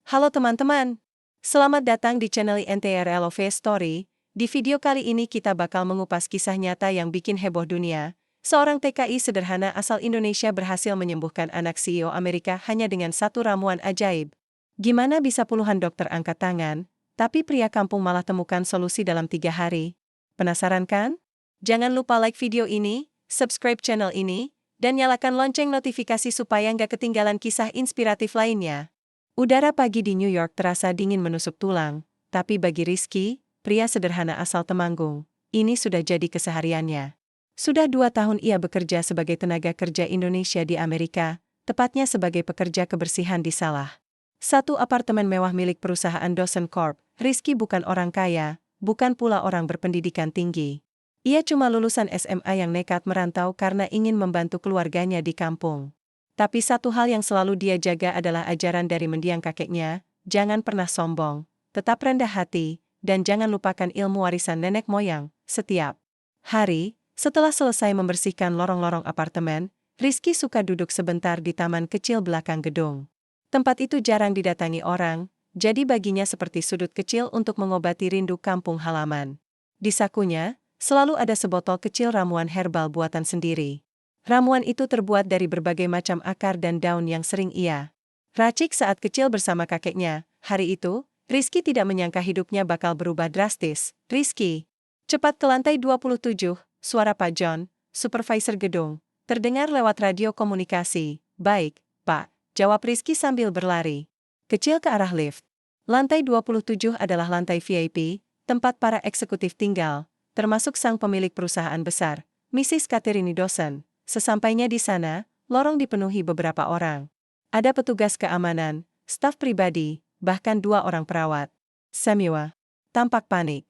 Halo teman-teman, selamat datang di channel NTR LOV Story. Di video kali ini kita bakal mengupas kisah nyata yang bikin heboh dunia. Seorang TKI sederhana asal Indonesia berhasil menyembuhkan anak CEO Amerika hanya dengan satu ramuan ajaib. Gimana bisa puluhan dokter angkat tangan, tapi pria kampung malah temukan solusi dalam 3 hari? Penasaran kan? Jangan lupa like video ini, subscribe channel ini, dan nyalakan lonceng notifikasi supaya nggak ketinggalan kisah inspiratif lainnya. Udara pagi di New York terasa dingin menusuk tulang, tapi bagi Rizky, pria sederhana asal Temanggung, ini sudah jadi kesehariannya. Sudah 2 tahun ia bekerja sebagai tenaga kerja Indonesia di Amerika, tepatnya sebagai pekerja kebersihan di salah satu apartemen mewah milik perusahaan Dawson Corp. Rizky bukan orang kaya, bukan pula orang berpendidikan tinggi. Ia cuma lulusan SMA yang nekat merantau karena ingin membantu keluarganya di kampung. Tapi satu hal yang selalu dia jaga adalah ajaran dari mendiang kakeknya, jangan pernah sombong, tetap rendah hati, dan jangan lupakan ilmu warisan nenek moyang. Setiap hari, setelah selesai membersihkan lorong-lorong apartemen, Rizky suka duduk sebentar di taman kecil belakang gedung. Tempat itu jarang didatangi orang, jadi baginya seperti sudut kecil untuk mengobati rindu kampung halaman. Di sakunya, selalu ada sebotol kecil ramuan herbal buatan sendiri. Ramuan itu terbuat dari berbagai macam akar dan daun yang sering ia racik saat kecil bersama kakeknya. Hari itu, Rizky tidak menyangka hidupnya bakal berubah drastis. Rizky, cepat ke lantai 27, suara Pak John, supervisor gedung, terdengar lewat radio komunikasi. Baik, Pak, jawab Rizky sambil berlari kecil ke arah lift. Lantai 27 adalah lantai VIP, tempat para eksekutif tinggal, termasuk sang pemilik perusahaan besar, Mrs. Catherine Dawson. Sesampainya di sana, lorong dipenuhi beberapa orang. Ada petugas keamanan, staf pribadi, bahkan 2 orang perawat. Samuel tampak panik.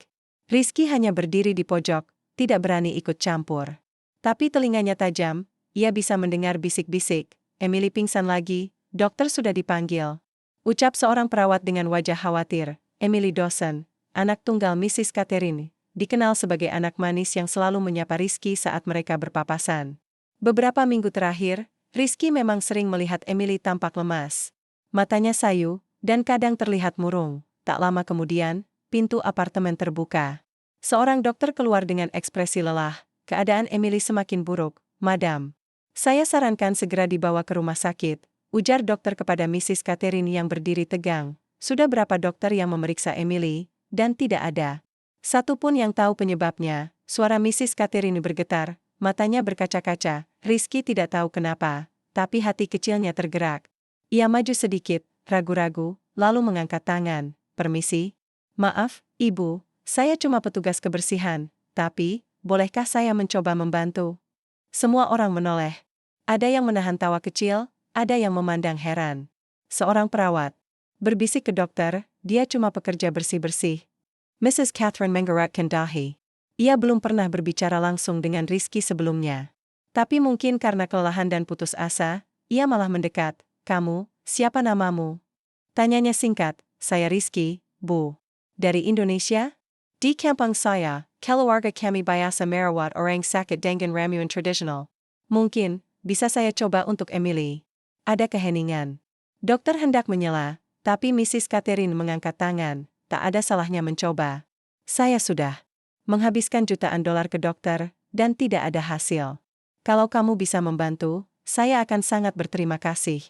Rizky hanya berdiri di pojok, tidak berani ikut campur. Tapi telinganya tajam, ia bisa mendengar bisik-bisik. Emily pingsan lagi, dokter sudah dipanggil. Ucap seorang perawat dengan wajah khawatir. Emily Dawson, anak tunggal Mrs. Catherine, dikenal sebagai anak manis yang selalu menyapa Rizky saat mereka berpapasan. Beberapa minggu terakhir, Rizky memang sering melihat Emily tampak lemas. Matanya sayu, dan kadang terlihat murung. Tak lama kemudian, pintu apartemen terbuka. Seorang dokter keluar dengan ekspresi lelah. Keadaan Emily semakin buruk, Madam. Saya sarankan segera dibawa ke rumah sakit, ujar dokter kepada Mrs. Catherine yang berdiri tegang. Sudah berapa dokter yang memeriksa Emily, dan tidak ada satupun yang tahu penyebabnya. Suara Mrs. Catherine bergetar. Matanya berkaca-kaca. Rizky tidak tahu kenapa, tapi hati kecilnya tergerak. Ia maju sedikit, ragu-ragu, lalu mengangkat tangan. Permisi? Maaf, Ibu, saya cuma petugas kebersihan, tapi, bolehkah saya mencoba membantu? Semua orang menoleh. Ada yang menahan tawa kecil, ada yang memandang heran. Seorang perawat berbisik ke dokter, dia cuma pekerja bersih-bersih. Mrs. Catherine menggerakkan dahi. Ia belum pernah berbicara langsung dengan Rizky sebelumnya. Tapi mungkin karena kelelahan dan putus asa, ia malah mendekat. Kamu, siapa namamu? Tanyanya singkat, saya Rizky, Bu. Dari Indonesia? Di kampung saya, keluarga kami biasa merawat orang sakit dengan ramuan tradisional. Mungkin, bisa saya coba untuk Emily. Ada keheningan. Dokter hendak menyela, tapi Mrs. Catherine mengangkat tangan. Tak ada salahnya mencoba. Saya sudah menghabiskan jutaan dolar ke dokter, dan tidak ada hasil. Kalau kamu bisa membantu, saya akan sangat berterima kasih.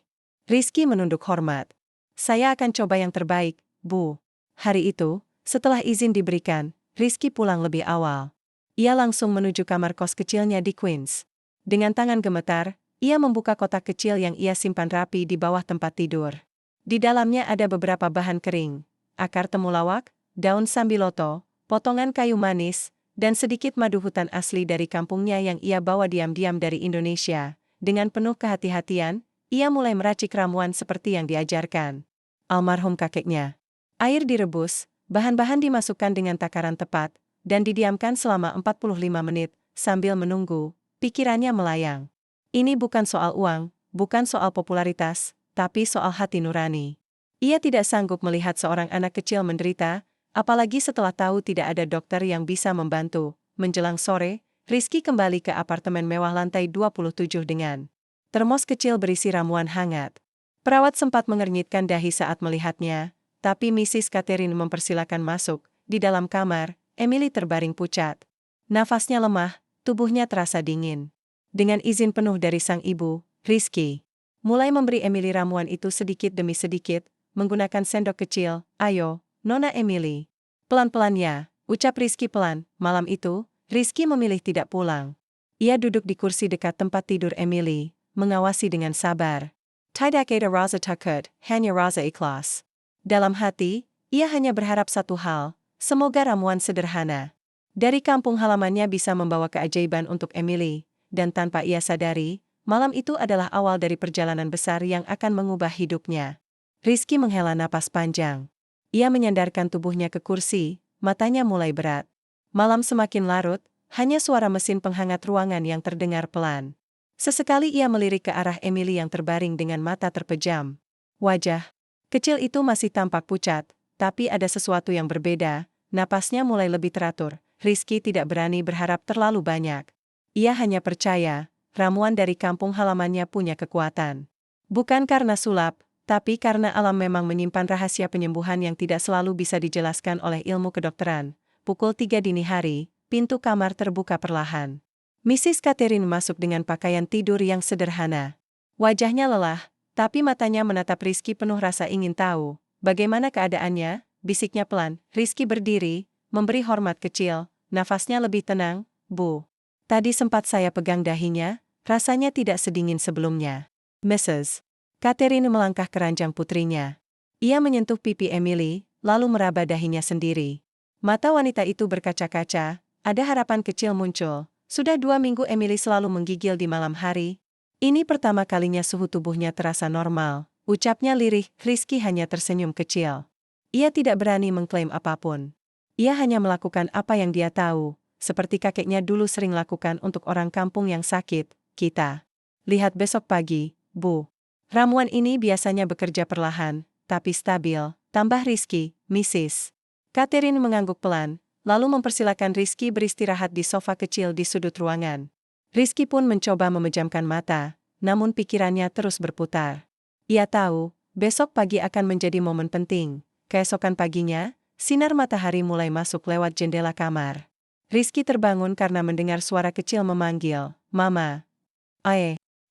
Rizky menunduk hormat. Saya akan coba yang terbaik, Bu. Hari itu, setelah izin diberikan, Rizky pulang lebih awal. Ia langsung menuju kamar kos kecilnya di Queens. Dengan tangan gemetar, ia membuka kotak kecil yang ia simpan rapi di bawah tempat tidur. Di dalamnya ada beberapa bahan kering, akar temulawak, daun sambiloto, potongan kayu manis, dan sedikit madu hutan asli dari kampungnya yang ia bawa diam-diam dari Indonesia. Dengan penuh kehati-hatian, ia mulai meracik ramuan seperti yang diajarkan almarhum kakeknya. Air direbus, bahan-bahan dimasukkan dengan takaran tepat, dan didiamkan selama 45 menit, sambil menunggu, pikirannya melayang. Ini bukan soal uang, bukan soal popularitas, tapi soal hati nurani. Ia tidak sanggup melihat seorang anak kecil menderita, apalagi setelah tahu tidak ada dokter yang bisa membantu. Menjelang sore, Rizky kembali ke apartemen mewah lantai 27 dengan termos kecil berisi ramuan hangat. Perawat sempat mengernyitkan dahi saat melihatnya, tapi Mrs. Catherine mempersilakan masuk. Di dalam kamar, Emily terbaring pucat. Nafasnya lemah, tubuhnya terasa dingin. Dengan izin penuh dari sang ibu, Rizky mulai memberi Emily ramuan itu sedikit demi sedikit, menggunakan sendok kecil. "Ayo, Nona Emily." "Pelan-pelan ya," ucap Rizky pelan. Malam itu, Rizky memilih tidak pulang. Ia duduk di kursi dekat tempat tidur Emily, mengawasi dengan sabar. Tidak ada rasa takut, hanya rasa ikhlas. Dalam hati, ia hanya berharap satu hal, semoga ramuan sederhana dari kampung halamannya bisa membawa keajaiban untuk Emily, dan tanpa ia sadari, malam itu adalah awal dari perjalanan besar yang akan mengubah hidupnya. Rizky menghela napas panjang. Ia menyandarkan tubuhnya ke kursi, matanya mulai berat. Malam semakin larut, hanya suara mesin penghangat ruangan yang terdengar pelan. Sesekali ia melirik ke arah Emily yang terbaring dengan mata terpejam. Wajah kecil itu masih tampak pucat, tapi ada sesuatu yang berbeda, napasnya mulai lebih teratur. Rizky tidak berani berharap terlalu banyak. Ia hanya percaya, ramuan dari kampung halamannya punya kekuatan. Bukan karena sulap, tapi karena alam memang menyimpan rahasia penyembuhan yang tidak selalu bisa dijelaskan oleh ilmu kedokteran. Pukul 3 dini hari, pintu kamar terbuka perlahan. Mrs. Catherine masuk dengan pakaian tidur yang sederhana. Wajahnya lelah, tapi matanya menatap Rizky penuh rasa ingin tahu. "Bagaimana keadaannya?" bisiknya pelan. Rizky berdiri, memberi hormat kecil, nafasnya lebih tenang. "Bu, tadi sempat saya pegang dahinya, rasanya tidak sedingin sebelumnya." Mrs. Catherine melangkah ke ranjang putrinya. Ia menyentuh pipi Emily, lalu meraba dahinya sendiri. Mata wanita itu berkaca-kaca, ada harapan kecil muncul. Sudah 2 minggu Emily selalu menggigil di malam hari. Ini pertama kalinya suhu tubuhnya terasa normal, ucapnya lirih. Rizky hanya tersenyum kecil. Ia tidak berani mengklaim apapun. Ia hanya melakukan apa yang dia tahu, seperti kakeknya dulu sering lakukan untuk orang kampung yang sakit. "Kita lihat besok pagi, Bu. Ramuan ini biasanya bekerja perlahan, tapi stabil," tambah Rizky. Mrs. Catherine mengangguk pelan, lalu mempersilakan Rizky beristirahat di sofa kecil di sudut ruangan. Rizky pun mencoba memejamkan mata, namun pikirannya terus berputar. Ia tahu, besok pagi akan menjadi momen penting. Keesokan paginya, sinar matahari mulai masuk lewat jendela kamar. Rizky terbangun karena mendengar suara kecil memanggil, "Mama."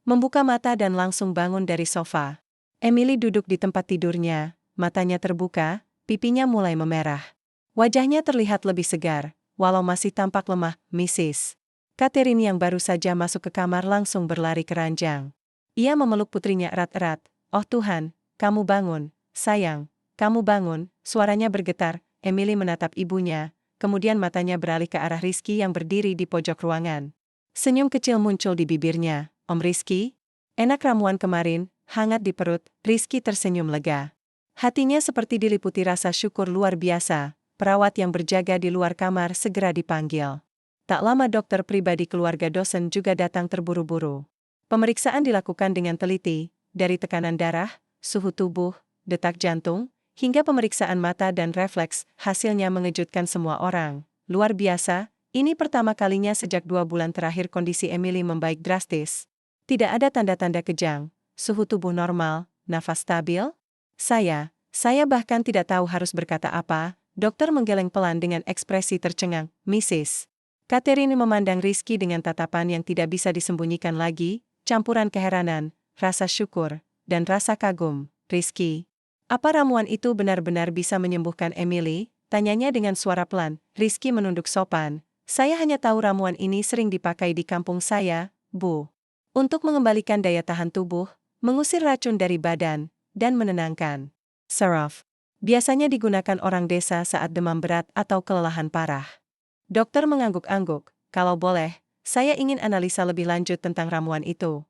Membuka mata dan langsung bangun dari sofa. Emily duduk di tempat tidurnya, matanya terbuka, pipinya mulai memerah. Wajahnya terlihat lebih segar, walau masih tampak lemah. Mrs. Catherine yang baru saja masuk ke kamar langsung berlari ke ranjang. Ia memeluk putrinya erat-erat. "Oh Tuhan, kamu bangun, sayang, kamu bangun." Suaranya bergetar. Emily menatap ibunya, kemudian matanya beralih ke arah Rizky yang berdiri di pojok ruangan. Senyum kecil muncul di bibirnya. "Om Rizky? Enak ramuan kemarin, hangat di perut." Rizky tersenyum lega. Hatinya seperti diliputi rasa syukur luar biasa. Perawat yang berjaga di luar kamar segera dipanggil. Tak lama dokter pribadi keluarga dosen juga datang terburu-buru. Pemeriksaan dilakukan dengan teliti, dari tekanan darah, suhu tubuh, detak jantung, hingga pemeriksaan mata dan refleks. Hasilnya mengejutkan semua orang. Luar biasa, ini pertama kalinya sejak 2 bulan terakhir kondisi Emily membaik drastis. Tidak ada tanda-tanda kejang, suhu tubuh normal, nafas stabil. Saya bahkan tidak tahu harus berkata apa." Dokter menggeleng pelan dengan ekspresi tercengang. Mrs. Catherine memandang Rizky dengan tatapan yang tidak bisa disembunyikan lagi, campuran keheranan, rasa syukur, dan rasa kagum. "Rizky, apa ramuan itu benar-benar bisa menyembuhkan Emily?" tanyanya dengan suara pelan. Rizky menunduk sopan. "Saya hanya tahu ramuan ini sering dipakai di kampung saya, Bu. Untuk mengembalikan daya tahan tubuh, mengusir racun dari badan, dan menenangkan saraf. Biasanya digunakan orang desa saat demam berat atau kelelahan parah." Dokter mengangguk-angguk. "Kalau boleh, saya ingin analisa lebih lanjut tentang ramuan itu."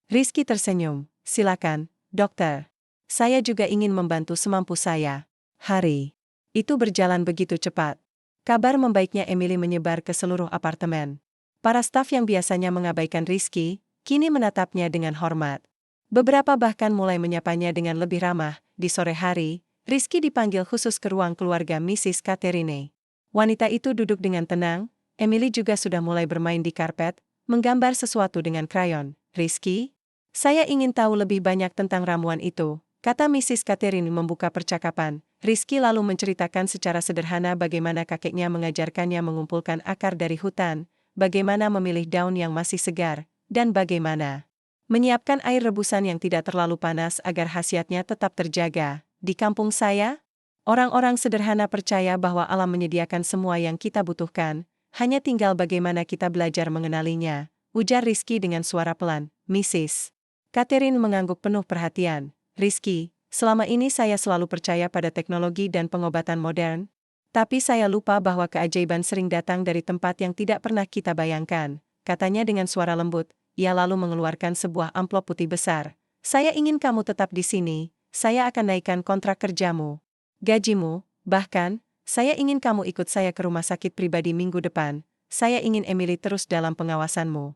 Rizky tersenyum. "Silakan, dokter. Saya juga ingin membantu semampu saya." Hari itu berjalan begitu cepat. Kabar membaiknya Emily menyebar ke seluruh apartemen. Para staf yang biasanya mengabaikan Rizky, kini menatapnya dengan hormat. Beberapa bahkan mulai menyapanya dengan lebih ramah. Di sore hari, Rizky dipanggil khusus ke ruang keluarga Mrs. Catherine. Wanita itu duduk dengan tenang. Emily juga sudah mulai bermain di karpet, menggambar sesuatu dengan krayon. "Rizky, Saya ingin tahu lebih banyak tentang ramuan itu, kata Mrs. Catherine membuka percakapan. Rizky lalu menceritakan secara sederhana bagaimana kakeknya mengajarkannya mengumpulkan akar dari hutan, bagaimana memilih daun yang masih segar, dan bagaimana menyiapkan air rebusan yang tidak terlalu panas agar khasiatnya tetap terjaga. Di kampung saya, orang-orang sederhana percaya bahwa alam menyediakan semua yang kita butuhkan, hanya tinggal bagaimana kita belajar mengenalinya, ujar Rizky dengan suara pelan. Mrs. Catherine mengangguk penuh perhatian. Rizky, selama ini saya selalu percaya pada teknologi dan pengobatan modern, tapi saya lupa bahwa keajaiban sering datang dari tempat yang tidak pernah kita bayangkan, katanya dengan suara lembut. Ia lalu mengeluarkan sebuah amplop putih besar. Saya ingin kamu tetap di sini, saya akan naikkan kontrak kerjamu, gajimu, bahkan, saya ingin kamu ikut saya ke rumah sakit pribadi minggu depan, saya ingin Emily terus dalam pengawasanmu.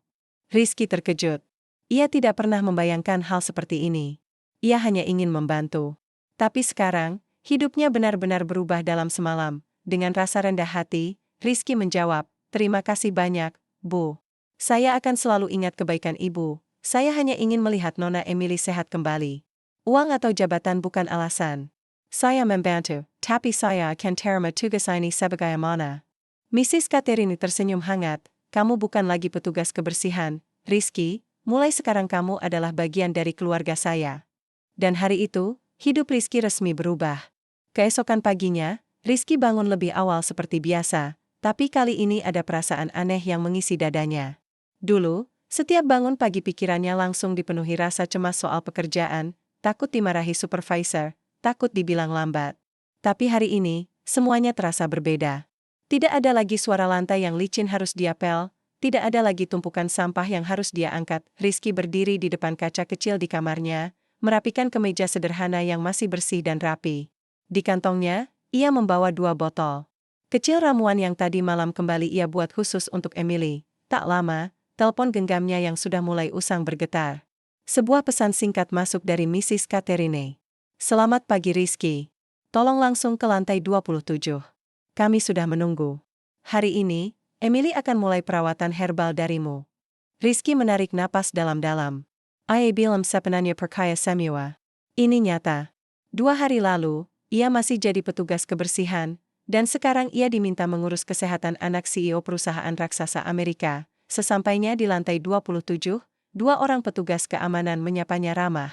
Rizky terkejut. Ia tidak pernah membayangkan hal seperti ini. Ia hanya ingin membantu. Tapi sekarang, hidupnya benar-benar berubah dalam semalam. Dengan rasa rendah hati, Rizky menjawab, "Terima kasih banyak, Bu. Saya akan selalu ingat kebaikan Ibu. Saya hanya ingin melihat Nona Emily sehat kembali. Uang atau jabatan bukan alasan. Saya membantu, tapi saya akan terima tugas ini sebagai amanah." Mrs. Catherine tersenyum hangat. "Kamu bukan lagi petugas kebersihan, Rizky. Mulai sekarang kamu adalah bagian dari keluarga saya." Dan hari itu, hidup Rizky resmi berubah. Keesokan paginya, Rizky bangun lebih awal seperti biasa, tapi kali ini ada perasaan aneh yang mengisi dadanya. Dulu, setiap bangun pagi pikirannya langsung dipenuhi rasa cemas soal pekerjaan, takut dimarahi supervisor, takut dibilang lambat. Tapi hari ini, semuanya terasa berbeda. Tidak ada lagi suara lantai yang licin harus diapel, tidak ada lagi tumpukan sampah yang harus dia angkat. Rizky berdiri di depan kaca kecil di kamarnya, merapikan kemeja sederhana yang masih bersih dan rapi. Di kantongnya, ia membawa 2 botol kecil ramuan yang tadi malam kembali ia buat khusus untuk Emily. Tak lama, telepon genggamnya yang sudah mulai usang bergetar. Sebuah pesan singkat masuk dari Mrs. Catherine. "Selamat pagi Rizky. Tolong langsung ke lantai 27. Kami sudah menunggu. Hari ini, Emily akan mulai perawatan herbal darimu." Rizky menarik napas dalam-dalam. "Ia bilang sebenarnya percaya semua. Ini nyata. 2 hari lalu, ia masih jadi petugas kebersihan, dan sekarang ia diminta mengurus kesehatan anak CEO perusahaan raksasa Amerika." Sesampainya di lantai 27, 2 orang petugas keamanan menyapanya ramah.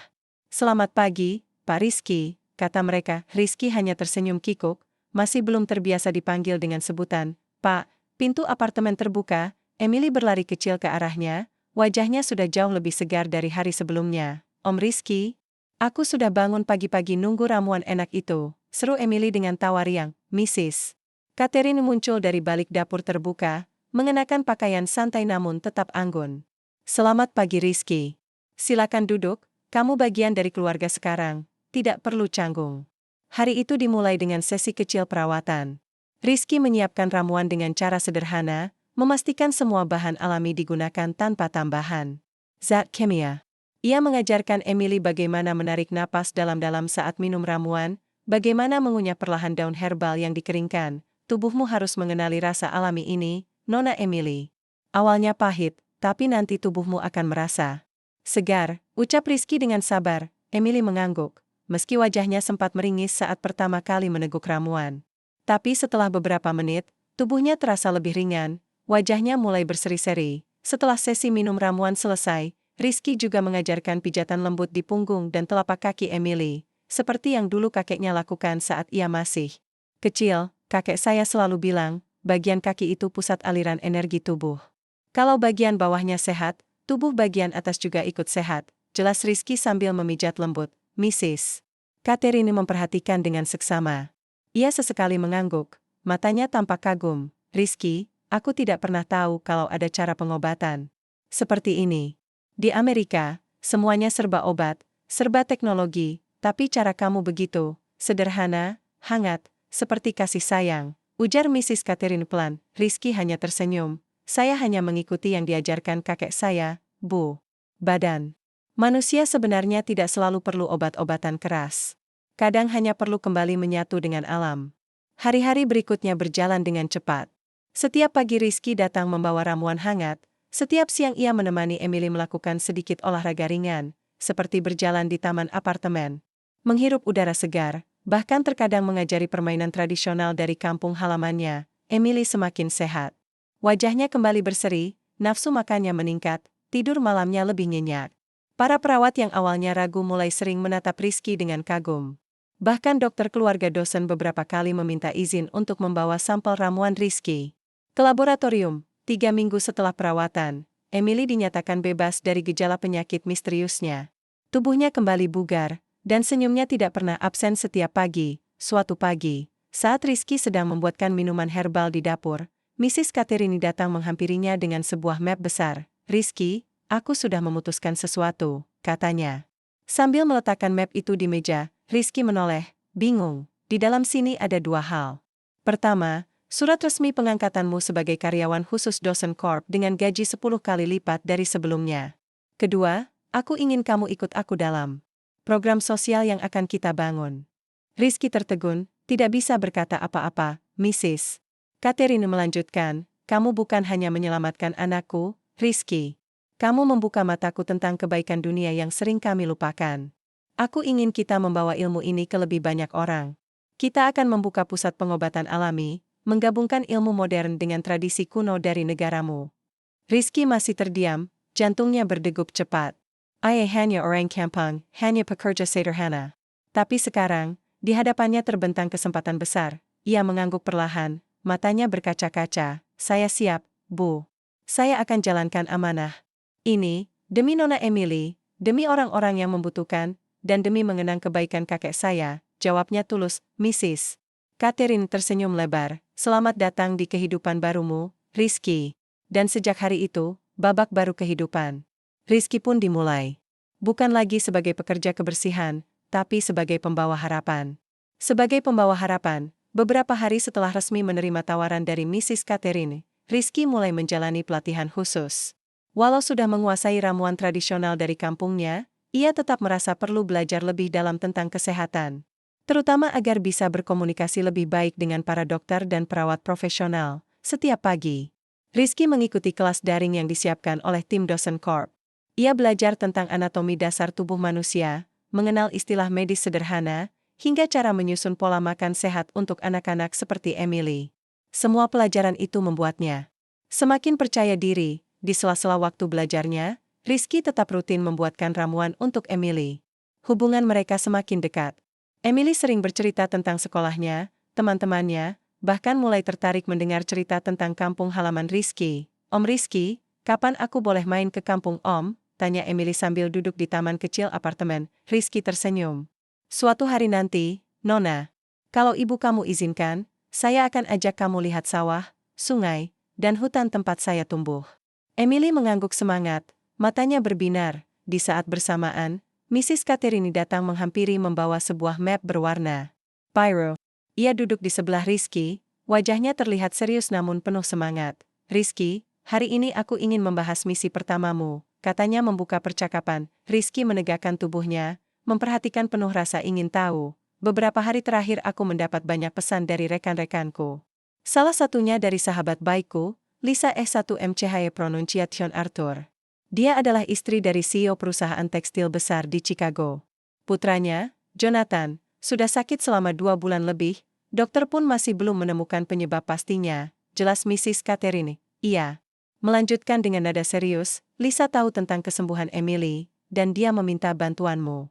"Selamat pagi, Pak Rizky," kata mereka. Rizky hanya tersenyum kikuk, masih belum terbiasa dipanggil dengan sebutan Pak. Pintu apartemen terbuka, Emily berlari kecil ke arahnya, wajahnya sudah jauh lebih segar dari hari sebelumnya. "Om Rizky, aku sudah bangun pagi-pagi nunggu ramuan enak itu," seru Emily dengan tawa riang. Mrs. Catherine muncul dari balik dapur terbuka, mengenakan pakaian santai namun tetap anggun. "Selamat pagi Rizky. Silakan duduk, kamu bagian dari keluarga sekarang, tidak perlu canggung." Hari itu dimulai dengan sesi kecil perawatan. Rizky menyiapkan ramuan dengan cara sederhana, memastikan semua bahan alami digunakan tanpa tambahan zat kimia. Ia mengajarkan Emily bagaimana menarik napas dalam-dalam saat minum ramuan, bagaimana mengunyah perlahan daun herbal yang dikeringkan. "Tubuhmu harus mengenali rasa alami ini, Nona Emily. Awalnya pahit, tapi nanti tubuhmu akan merasa segar," ucap Rizky dengan sabar. Emily mengangguk, meski wajahnya sempat meringis saat pertama kali meneguk ramuan. Tapi setelah beberapa menit, tubuhnya terasa lebih ringan, wajahnya mulai berseri-seri. Setelah sesi minum ramuan selesai, Rizky juga mengajarkan pijatan lembut di punggung dan telapak kaki Emily, seperti yang dulu kakeknya lakukan saat ia masih kecil. "Kakek saya selalu bilang, bagian kaki itu pusat aliran energi tubuh. Kalau bagian bawahnya sehat, tubuh bagian atas juga ikut sehat," jelas Rizky sambil memijat lembut. Mrs. Catherine memperhatikan dengan seksama. Ia sesekali mengangguk, matanya tampak kagum. "Rizky, aku tidak pernah tahu kalau ada cara pengobatan seperti ini. Di Amerika, semuanya serba obat, serba teknologi, tapi cara kamu begitu, sederhana, hangat, seperti kasih sayang," ujar Mrs. Catherine pelan. Rizky hanya tersenyum. "Saya hanya mengikuti yang diajarkan kakek saya, Bu. Badan manusia sebenarnya tidak selalu perlu obat-obatan keras. Kadang hanya perlu kembali menyatu dengan alam." Hari-hari berikutnya berjalan dengan cepat. Setiap pagi Rizky datang membawa ramuan hangat, Setiap siang ia menemani Emily melakukan sedikit olahraga ringan, seperti berjalan di taman apartemen, menghirup udara segar, bahkan terkadang mengajari permainan tradisional dari kampung halamannya. Emily semakin sehat. Wajahnya kembali berseri, nafsu makannya meningkat, tidur malamnya lebih nyenyak. Para perawat yang awalnya ragu mulai sering menatap Rizky dengan kagum. Bahkan dokter keluarga dosen beberapa kali meminta izin untuk membawa sampel ramuan Rizky ke laboratorium. 3 minggu setelah perawatan, Emily dinyatakan bebas dari gejala penyakit misteriusnya. Tubuhnya kembali bugar, dan senyumnya tidak pernah absen setiap pagi. Suatu pagi, saat Rizky sedang membuatkan minuman herbal di dapur, Mrs. Katerini datang menghampirinya dengan sebuah map besar. "Rizky, aku sudah memutuskan sesuatu," katanya. Sambil meletakkan map itu di meja, Rizky menoleh, bingung. Di dalam sini ada 2 hal. Pertama, surat resmi pengangkatanmu sebagai karyawan khusus dosen Corp dengan gaji 10 kali lipat dari sebelumnya. Kedua, aku ingin kamu ikut aku dalam program sosial yang akan kita bangun. Rizky tertegun, tidak bisa berkata apa-apa. Mrs. Katerina melanjutkan, kamu bukan hanya menyelamatkan anakku, Rizky. Kamu membuka mataku tentang kebaikan dunia yang sering kami lupakan. Aku ingin kita membawa ilmu ini ke lebih banyak orang. Kita akan membuka pusat pengobatan alami, menggabungkan ilmu modern dengan tradisi kuno dari negaramu. Rizky masih terdiam, jantungnya berdegup cepat. Ayah hanya orang kampung, hanya pekerja sederhana. Tapi sekarang, di hadapannya terbentang kesempatan besar. Ia mengangguk perlahan, matanya berkaca-kaca. Saya siap, Bu. Saya akan jalankan amanah ini, demi Nona Emily, demi orang-orang yang membutuhkan, dan demi mengenang kebaikan kakek saya, jawabnya tulus. Mrs. Catherine tersenyum lebar. Selamat datang di kehidupan barumu, Rizky. Dan sejak hari itu, babak baru kehidupan Rizky pun dimulai. Bukan lagi sebagai pekerja kebersihan, tapi sebagai pembawa harapan. Sebagai pembawa harapan, beberapa hari setelah resmi menerima tawaran dari Mrs. Catherine, Rizky mulai menjalani pelatihan khusus. Walau sudah menguasai ramuan tradisional dari kampungnya, ia tetap merasa perlu belajar lebih dalam tentang kesehatan. Terutama agar bisa berkomunikasi lebih baik dengan para dokter dan perawat profesional. Setiap pagi, Rizky mengikuti kelas daring yang disiapkan oleh tim dosen Corp. Ia belajar tentang anatomi dasar tubuh manusia, mengenal istilah medis sederhana, hingga cara menyusun pola makan sehat untuk anak-anak seperti Emily. Semua pelajaran itu membuatnya semakin percaya diri. Di sela-sela waktu belajarnya, Rizky tetap rutin membuatkan ramuan untuk Emily. Hubungan mereka semakin dekat. Emily sering bercerita tentang sekolahnya, teman-temannya, bahkan mulai tertarik mendengar cerita tentang kampung halaman Rizky. Om Rizky, kapan aku boleh main ke kampung Om? Tanya Emily sambil duduk di taman kecil apartemen. Rizky tersenyum. Suatu hari nanti, Nona. Kalau ibu kamu izinkan, saya akan ajak kamu lihat sawah, sungai, dan hutan tempat saya tumbuh. Emily mengangguk semangat, matanya berbinar. Di saat bersamaan, Mrs. Katerini datang menghampiri membawa sebuah map berwarna biru. Ia duduk di sebelah Rizky, wajahnya terlihat serius namun penuh semangat. Rizky, hari ini aku ingin membahas misi pertamamu, katanya membuka percakapan. Rizky menegakkan tubuhnya, memperhatikan penuh rasa ingin tahu. Beberapa hari terakhir aku mendapat banyak pesan dari rekan-rekanku. Salah satunya dari sahabat baikku, Lisa S1 MCHE Pronunciation Arthur. Dia adalah istri dari CEO perusahaan tekstil besar di Chicago. Putranya, Jonathan, sudah sakit selama 2 bulan lebih, dokter pun masih belum menemukan penyebab pastinya, jelas Mrs. Catherine. Iya. Melanjutkan dengan nada serius, Lisa tahu tentang kesembuhan Emily, dan dia meminta bantuanmu.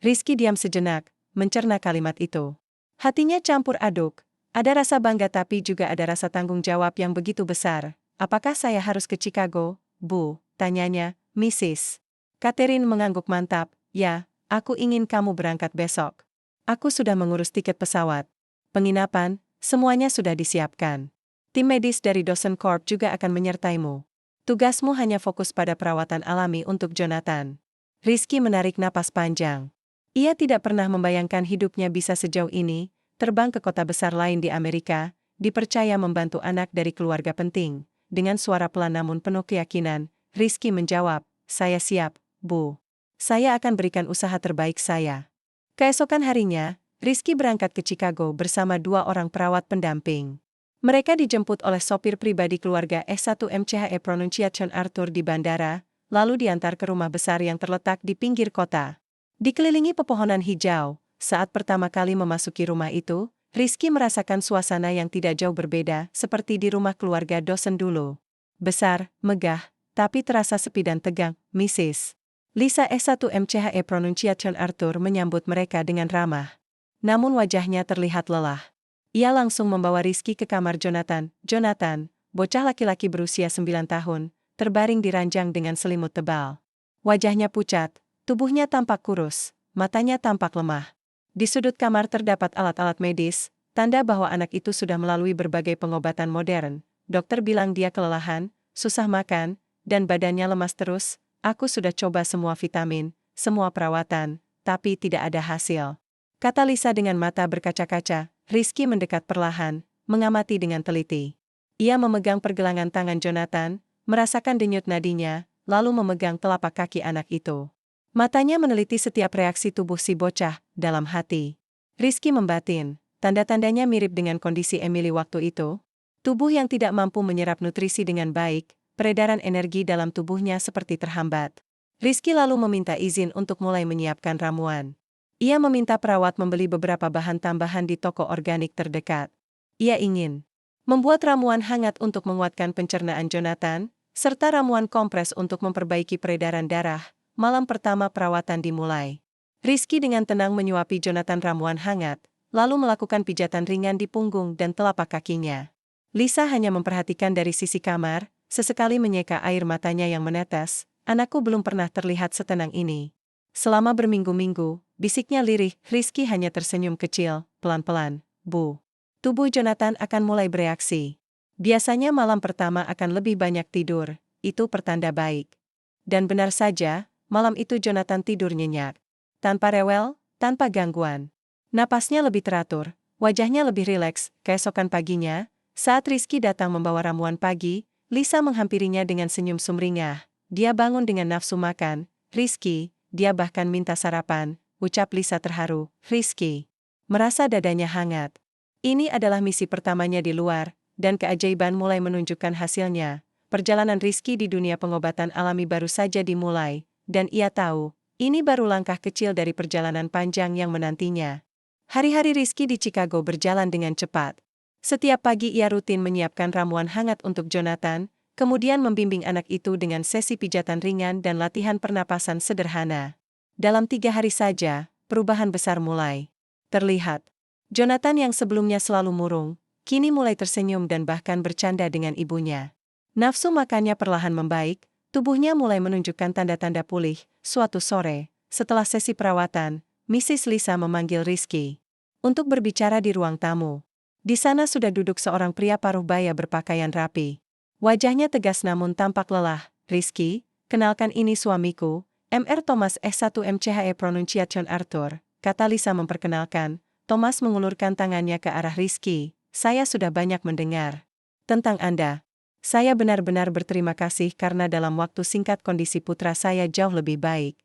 Rizky diam sejenak, mencerna kalimat itu. Hatinya campur aduk. Ada rasa bangga tapi juga ada rasa tanggung jawab yang begitu besar. Apakah saya harus ke Chicago, Bu? Tanyanya, Mrs. Catherine mengangguk mantap. Ya, aku ingin kamu berangkat besok. Aku sudah mengurus tiket pesawat. Penginapan, semuanya sudah disiapkan. Tim medis dari dosen Corp juga akan menyertaimu. Tugasmu hanya fokus pada perawatan alami untuk Jonathan. Rizky menarik napas panjang. Ia tidak pernah membayangkan hidupnya bisa sejauh ini, terbang ke kota besar lain di Amerika, dipercaya membantu anak dari keluarga penting. Dengan suara pelan namun penuh keyakinan, Rizky menjawab, saya siap, Bu. Saya akan berikan usaha terbaik saya. Keesokan harinya, Rizky berangkat ke Chicago bersama 2 orang perawat pendamping. Mereka dijemput oleh sopir pribadi keluarga S1MCHE Pronunciation Arthur di bandara, lalu diantar ke rumah besar yang terletak di pinggir kota. Dikelilingi pepohonan hijau, saat pertama kali memasuki rumah itu, Rizky merasakan suasana yang tidak jauh berbeda seperti di rumah keluarga dosen dulu. Besar, megah, tapi terasa sepi dan tegang, Mrs. Lisa S1MCHE Pronunciation Arthur menyambut mereka dengan ramah. Namun wajahnya terlihat lelah. Ia langsung membawa Rizky ke kamar Jonathan. Jonathan, bocah laki-laki berusia 9 tahun, terbaring di ranjang dengan selimut tebal. Wajahnya pucat, tubuhnya tampak kurus, matanya tampak lemah. Di sudut kamar terdapat alat-alat medis, tanda bahwa anak itu sudah melalui berbagai pengobatan modern. Dokter bilang dia kelelahan, susah makan, dan badannya lemas terus. Aku sudah coba semua vitamin, semua perawatan, tapi tidak ada hasil, kata Lisa dengan mata berkaca-kaca. Rizky mendekat perlahan, mengamati dengan teliti. Ia memegang pergelangan tangan Jonathan, merasakan denyut nadinya, lalu memegang telapak kaki anak itu. Matanya meneliti setiap reaksi tubuh si bocah, dalam hati. Rizky membatin, tanda-tandanya mirip dengan kondisi Emily waktu itu. Tubuh yang tidak mampu menyerap nutrisi dengan baik, peredaran energi dalam tubuhnya seperti terhambat. Rizky lalu meminta izin untuk mulai menyiapkan ramuan. Ia meminta perawat membeli beberapa bahan tambahan di toko organik terdekat. Ia ingin membuat ramuan hangat untuk menguatkan pencernaan Jonathan, serta ramuan kompres untuk memperbaiki peredaran darah. Malam pertama perawatan dimulai. Rizky dengan tenang menyuapi Jonathan ramuan hangat, lalu melakukan pijatan ringan di punggung dan telapak kakinya. Lisa hanya memperhatikan dari sisi kamar, sesekali menyeka air matanya yang menetes. Anakku belum pernah terlihat setenang ini. Selama berminggu-minggu, bisiknya lirih. Rizky hanya tersenyum kecil, pelan-pelan. Bu. Tubuh Jonathan akan mulai bereaksi. Biasanya malam pertama akan lebih banyak tidur, itu pertanda baik. Dan benar saja, malam itu Jonathan tidur nyenyak. Tanpa rewel, tanpa gangguan. Napasnya lebih teratur, wajahnya lebih rileks. Keesokan paginya, saat Rizky datang membawa ramuan pagi, Lisa menghampirinya dengan senyum sumringah. Dia bangun dengan nafsu makan. Rizky, dia bahkan minta sarapan, ucap Lisa terharu. Rizky merasa dadanya hangat. Ini adalah misi pertamanya di luar, dan keajaiban mulai menunjukkan hasilnya. Perjalanan Rizky di dunia pengobatan alami baru saja dimulai, dan ia tahu, ini baru langkah kecil dari perjalanan panjang yang menantinya. Hari-hari Rizky di Chicago berjalan dengan cepat. Setiap pagi ia rutin menyiapkan ramuan hangat untuk Jonathan, kemudian membimbing anak itu dengan sesi pijatan ringan dan latihan pernapasan sederhana. Dalam 3 hari saja, perubahan besar mulai terlihat. Jonathan yang sebelumnya selalu murung, kini mulai tersenyum dan bahkan bercanda dengan ibunya. Nafsu makannya perlahan membaik, tubuhnya mulai menunjukkan tanda-tanda pulih. Suatu sore, setelah sesi perawatan, Mrs. Lisa memanggil Rizky untuk berbicara di ruang tamu. Di sana sudah duduk seorang pria paruh baya berpakaian rapi. Wajahnya tegas namun tampak lelah. Rizky, kenalkan ini suamiku, Mr. Thomas S1MCHE Pronunciation Arthur, kata Lisa memperkenalkan. Thomas mengulurkan tangannya ke arah Rizky. Saya sudah banyak mendengar tentang Anda. Saya benar-benar berterima kasih karena dalam waktu singkat kondisi putra saya jauh lebih baik.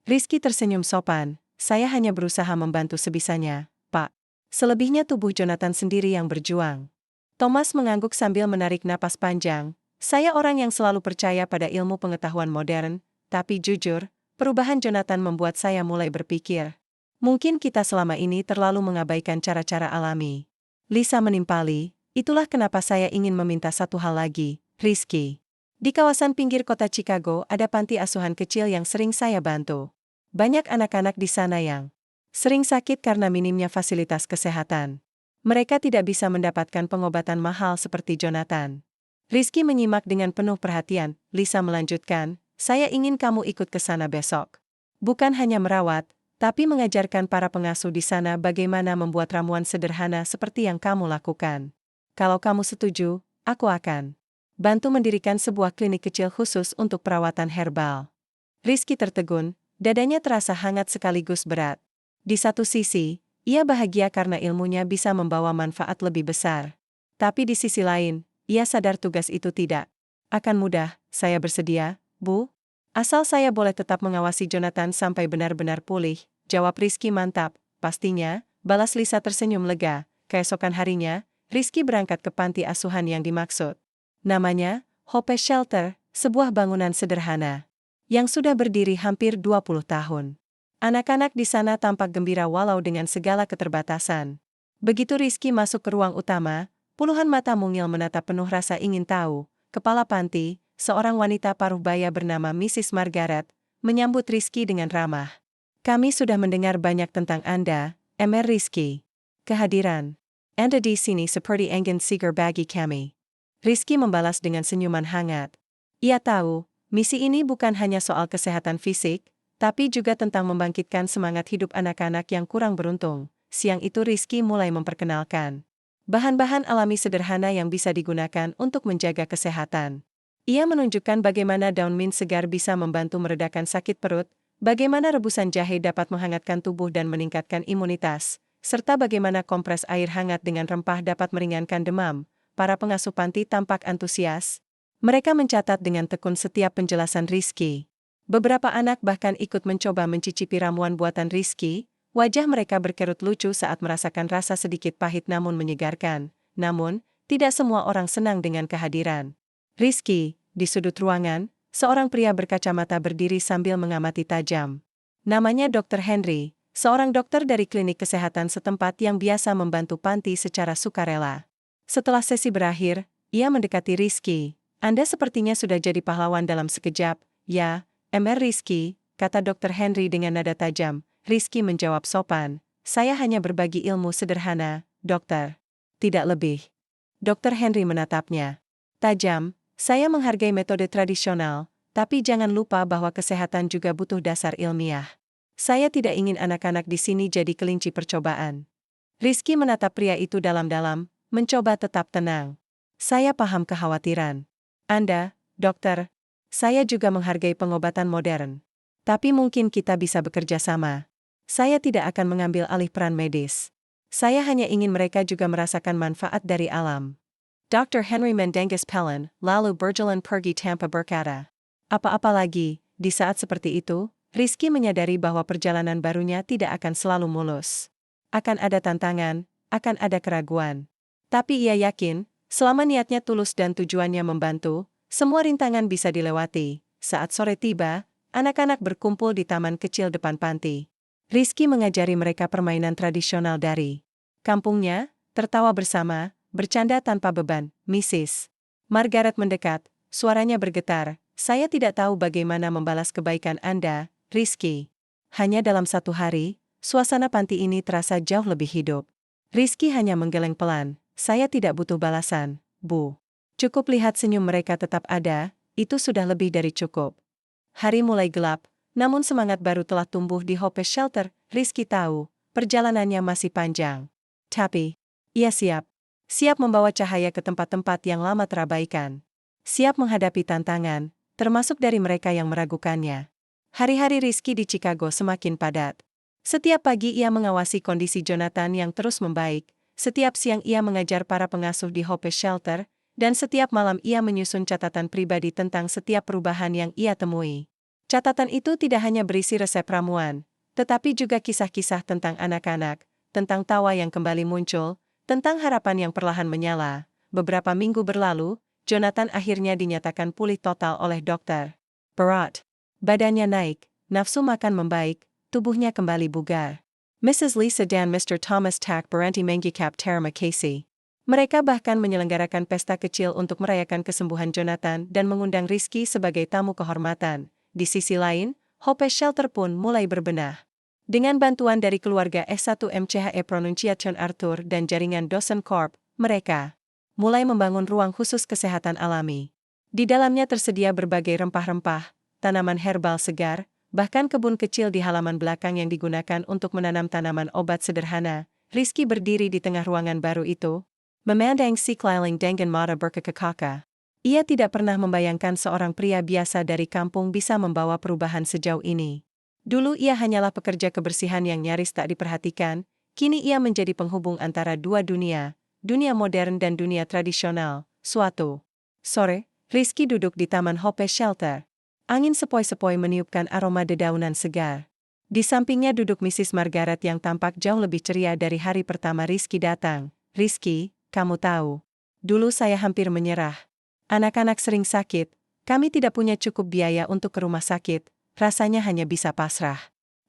Rizky tersenyum sopan. Saya hanya berusaha membantu sebisanya, Pak. Selebihnya tubuh Jonathan sendiri yang berjuang. Thomas mengangguk sambil menarik napas panjang. Saya orang yang selalu percaya pada ilmu pengetahuan modern, tapi jujur, perubahan Jonathan membuat saya mulai berpikir. Mungkin kita selama ini terlalu mengabaikan cara-cara alami. Lisa menimpali, itulah kenapa saya ingin meminta satu hal lagi, Rizky. Di kawasan pinggir kota Chicago ada panti asuhan kecil yang sering saya bantu. Banyak anak-anak di sana yang sering sakit karena minimnya fasilitas kesehatan. Mereka tidak bisa mendapatkan pengobatan mahal seperti Jonathan. Rizky menyimak dengan penuh perhatian. Lisa melanjutkan, saya ingin kamu ikut ke sana besok. Bukan hanya merawat, tapi mengajarkan para pengasuh di sana bagaimana membuat ramuan sederhana seperti yang kamu lakukan. Kalau kamu setuju, aku akan bantu mendirikan sebuah klinik kecil khusus untuk perawatan herbal. Rizky tertegun, dadanya terasa hangat sekaligus berat. Di satu sisi, ia bahagia karena ilmunya bisa membawa manfaat lebih besar. Tapi di sisi lain, ia sadar tugas itu tidak akan mudah. Saya bersedia, Bu. Asal saya boleh tetap mengawasi Jonathan sampai benar-benar pulih, jawab Rizky. Mantap, pastinya, balas Lisa tersenyum lega. Keesokan harinya, Rizky berangkat ke panti asuhan yang dimaksud. Namanya, Hope Shelter, sebuah bangunan sederhana yang sudah berdiri hampir 20 tahun. Anak-anak di sana tampak gembira walau dengan segala keterbatasan. Begitu Rizky masuk ke ruang utama, puluhan mata mungil menatap penuh rasa ingin tahu. Kepala panti, seorang wanita paruh baya bernama Mrs. Margaret, menyambut Rizky dengan ramah. Kami sudah mendengar banyak tentang Anda, Emer Rizky. Kehadiran Anda di sini seperti angin segar bagi kami. Rizky membalas dengan senyuman hangat. Ia tahu, misi ini bukan hanya soal kesehatan fisik, tapi juga tentang membangkitkan semangat hidup anak-anak yang kurang beruntung. Siang itu Rizky mulai memperkenalkan bahan-bahan alami sederhana yang bisa digunakan untuk menjaga kesehatan. Ia menunjukkan bagaimana daun mint segar bisa membantu meredakan sakit perut, bagaimana rebusan jahe dapat menghangatkan tubuh dan meningkatkan imunitas, serta bagaimana kompres air hangat dengan rempah dapat meringankan demam. Para pengasuh panti tampak antusias. Mereka mencatat dengan tekun setiap penjelasan Rizky. Beberapa anak bahkan ikut mencoba mencicipi ramuan buatan Rizky. Wajah mereka berkerut lucu saat merasakan rasa sedikit pahit namun menyegarkan. Namun, tidak semua orang senang dengan kehadiran Rizky. Di sudut ruangan, seorang pria berkacamata berdiri sambil mengamati tajam. Namanya Dr. Henry, seorang dokter dari klinik kesehatan setempat yang biasa membantu panti secara sukarela. Setelah sesi berakhir, ia mendekati Rizky. Anda sepertinya sudah jadi pahlawan dalam sekejap. Ya, Emer Rizky, kata Dr. Henry dengan nada tajam. Rizky menjawab sopan. Saya hanya berbagi ilmu sederhana, dokter. Tidak lebih. Dr. Henry menatapnya tajam. Saya menghargai metode tradisional, tapi jangan lupa bahwa kesehatan juga butuh dasar ilmiah. Saya tidak ingin anak-anak di sini jadi kelinci percobaan. Rizky menatap pria itu dalam-dalam, mencoba tetap tenang. Saya paham kekhawatiran Anda, dokter. Saya juga menghargai pengobatan modern. Tapi mungkin kita bisa bekerja sama. Saya tidak akan mengambil alih peran medis. Saya hanya ingin mereka juga merasakan manfaat dari alam. Dr. Henry Mendengas Pellon, lalu berjalan pergi tanpa berkata apa-apa lagi. Di saat seperti itu, Rizky menyadari bahwa perjalanan barunya tidak akan selalu mulus. Akan ada tantangan, akan ada keraguan. Tapi ia yakin, selama niatnya tulus dan tujuannya membantu, semua rintangan bisa dilewati. Saat sore tiba, anak-anak berkumpul di taman kecil depan panti. Rizky mengajari mereka permainan tradisional dari kampungnya, tertawa bersama, bercanda tanpa beban. Mrs. Margaret mendekat, suaranya bergetar. Saya tidak tahu bagaimana membalas kebaikan Anda, Rizky. Hanya dalam satu hari, suasana panti ini terasa jauh lebih hidup. Rizky hanya menggeleng pelan. Saya tidak butuh balasan, Bu. Cukup lihat senyum mereka tetap ada, itu sudah lebih dari cukup. Hari mulai gelap, namun semangat baru telah tumbuh di Hope Shelter. Rizky tahu, perjalanannya masih panjang. Tapi, ia siap. Siap membawa cahaya ke tempat-tempat yang lama terabaikan. Siap menghadapi tantangan, termasuk dari mereka yang meragukannya. Hari-hari Rizky di Chicago semakin padat. Setiap pagi ia mengawasi kondisi Jonathan yang terus membaik, setiap siang ia mengajar para pengasuh di Hope Shelter, dan setiap malam ia menyusun catatan pribadi tentang setiap perubahan yang ia temui. Catatan itu tidak hanya berisi resep ramuan, tetapi juga kisah-kisah tentang anak-anak, tentang tawa yang kembali muncul, tentang harapan yang perlahan menyala. Beberapa minggu berlalu, Jonathan akhirnya dinyatakan pulih total oleh dokter Barat. Badannya naik, nafsu makan membaik, tubuhnya kembali bugar. Mrs. Lisa dan Mr. Thomas Tak berhenti menggikap Terma Casey. Mereka bahkan menyelenggarakan pesta kecil untuk merayakan kesembuhan Jonathan dan mengundang Rizky sebagai tamu kehormatan. Di sisi lain, Hope Shelter pun mulai berbenah. Dengan bantuan dari keluarga S1 MCHE Pronunciation Arthur dan jaringan Dosen Corp, mereka mulai membangun ruang khusus kesehatan alami. Di dalamnya tersedia berbagai rempah-rempah, tanaman herbal segar, bahkan kebun kecil di halaman belakang yang digunakan untuk menanam tanaman obat sederhana. Rizky berdiri di tengah ruangan baru itu, memandang sekeliling dengan mata berkekakaka. Ia tidak pernah membayangkan seorang pria biasa dari kampung bisa membawa perubahan sejauh ini. Dulu ia hanyalah pekerja kebersihan yang nyaris tak diperhatikan, kini ia menjadi penghubung antara dua dunia, dunia modern dan dunia tradisional. Suatu sore, Rizky duduk di taman Hope Shelter. Angin sepoi-sepoi meniupkan aroma dedaunan segar. Di sampingnya duduk Mrs. Margaret yang tampak jauh lebih ceria dari hari pertama Rizky datang. Rizky, kamu tahu. Dulu saya hampir menyerah. Anak-anak sering sakit, kami tidak punya cukup biaya untuk ke rumah sakit, rasanya hanya bisa pasrah.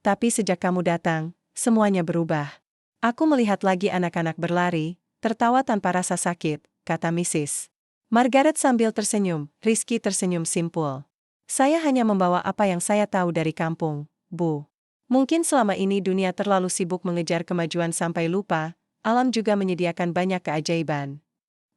Tapi sejak kamu datang, semuanya berubah. Aku melihat lagi anak-anak berlari, tertawa tanpa rasa sakit, kata Mrs. Margaret sambil tersenyum. Rizky tersenyum simpul. Saya hanya membawa apa yang saya tahu dari kampung, Bu. Mungkin selama ini dunia terlalu sibuk mengejar kemajuan sampai lupa, alam juga menyediakan banyak keajaiban.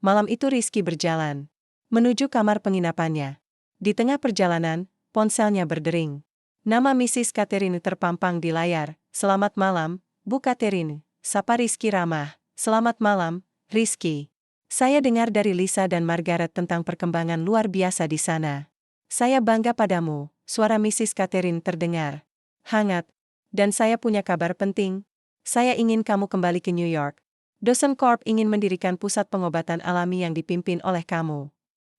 Malam itu Rizky berjalan menuju kamar penginapannya. Di tengah perjalanan, ponselnya berdering. Nama Mrs. Catherine terpampang di layar. Selamat malam, Bu Catherine, sapa Rizky ramah. Selamat malam, Rizky. Saya dengar dari Lisa dan Margaret tentang perkembangan luar biasa di sana. Saya bangga padamu, suara Mrs. Catherine terdengar hangat. Dan saya punya kabar penting. Saya ingin kamu kembali ke New York. Dosen Corp ingin mendirikan pusat pengobatan alami yang dipimpin oleh kamu.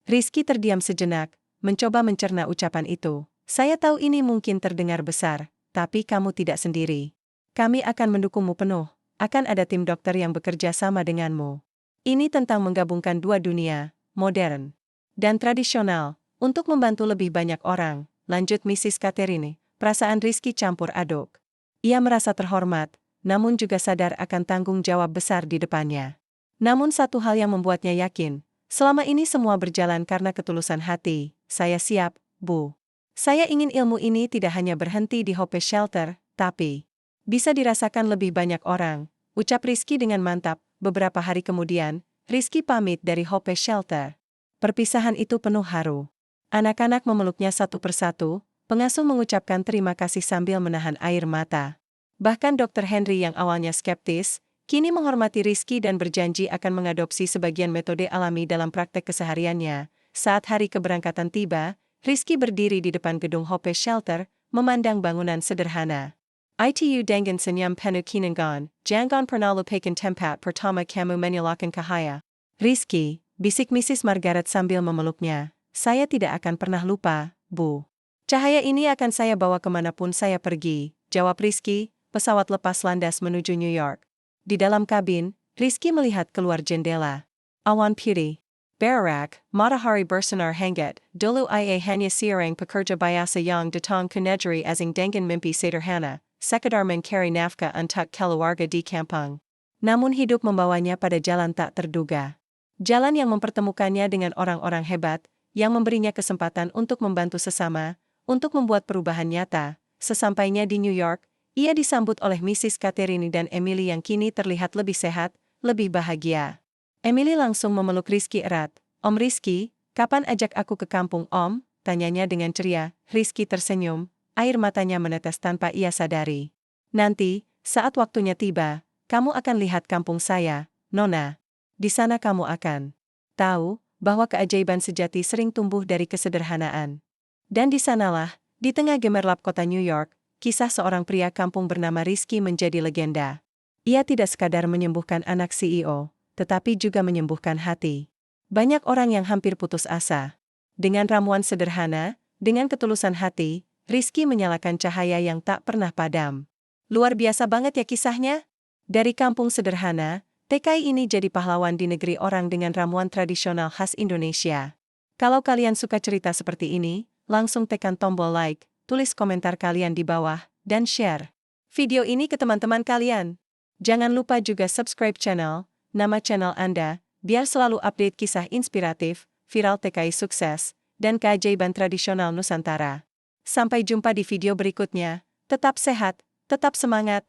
Rizky terdiam sejenak, mencoba mencerna ucapan itu. Saya tahu ini mungkin terdengar besar, tapi kamu tidak sendiri. Kami akan mendukungmu penuh. Akan ada tim dokter yang bekerja sama denganmu. Ini tentang menggabungkan dua dunia, modern dan tradisional, untuk membantu lebih banyak orang, lanjut Mrs. Catherine. Perasaan Rizky campur aduk. Ia merasa terhormat, namun juga sadar akan tanggung jawab besar di depannya. Namun satu hal yang membuatnya yakin, selama ini semua berjalan karena ketulusan hati. Saya siap, Bu. Saya ingin ilmu ini tidak hanya berhenti di Hope Shelter, tapi bisa dirasakan lebih banyak orang, ucap Rizky dengan mantap. Beberapa hari kemudian, Rizky pamit dari Hope Shelter. Perpisahan itu penuh haru. Anak-anak memeluknya satu persatu, pengasuh mengucapkan terima kasih sambil menahan air mata. Bahkan Dr. Henry yang awalnya skeptis, kini menghormati Rizky dan berjanji akan mengadopsi sebagian metode alami dalam praktek kesehariannya. Saat hari keberangkatan tiba, Rizky berdiri di depan gedung Hope Shelter, memandang bangunan sederhana. Itu dengan senyum penuh kinangan, jangan pernah lupakan tempat pertama kamu menyalakan cahaya. Rizky, bisik Mrs. Margaret sambil memeluknya, saya tidak akan pernah lupa, Bu. Cahaya ini akan saya bawa kemanapun saya pergi, jawab Rizky. Pesawat lepas landas menuju New York. Di dalam kabin, Rizky melihat keluar jendela. Awan putih, berak, matahari bersinar hangat. Dulu ia hanya seorang pekerja biasa yang datang ke negeri asing dengan mimpi sederhana, sekadar mencari nafkah untuk keluarga di kampung. Namun hidup membawanya pada jalan tak terduga. Jalan yang mempertemukannya dengan orang-orang hebat, yang memberinya kesempatan untuk membantu sesama, untuk membuat perubahan nyata. Sesampainya di New York, ia disambut oleh Mrs. Catherine dan Emily yang kini terlihat lebih sehat, lebih bahagia. Emily langsung memeluk Rizky erat. Om Rizky, kapan ajak aku ke kampung Om? Tanyanya dengan ceria. Rizky tersenyum, air matanya menetes tanpa ia sadari. Nanti, saat waktunya tiba, kamu akan lihat kampung saya, Nona. Di sana kamu akan tahu bahwa keajaiban sejati sering tumbuh dari kesederhanaan. Dan di sanalah, di tengah gemerlap kota New York, kisah seorang pria kampung bernama Rizky menjadi legenda. Ia tidak sekadar menyembuhkan anak CEO, tetapi juga menyembuhkan hati banyak orang yang hampir putus asa. Dengan ramuan sederhana, dengan ketulusan hati, Rizky menyalakan cahaya yang tak pernah padam. Luar biasa banget ya kisahnya. Dari kampung sederhana, TKI ini jadi pahlawan di negeri orang dengan ramuan tradisional khas Indonesia. Kalau kalian suka cerita seperti ini, langsung tekan tombol like, tulis komentar kalian di bawah, dan share video ini ke teman-teman kalian. Jangan lupa juga subscribe nama channel Anda, biar selalu update kisah inspiratif, viral TKI sukses, dan keajaiban tradisional Nusantara. Sampai jumpa di video berikutnya, tetap sehat, tetap semangat,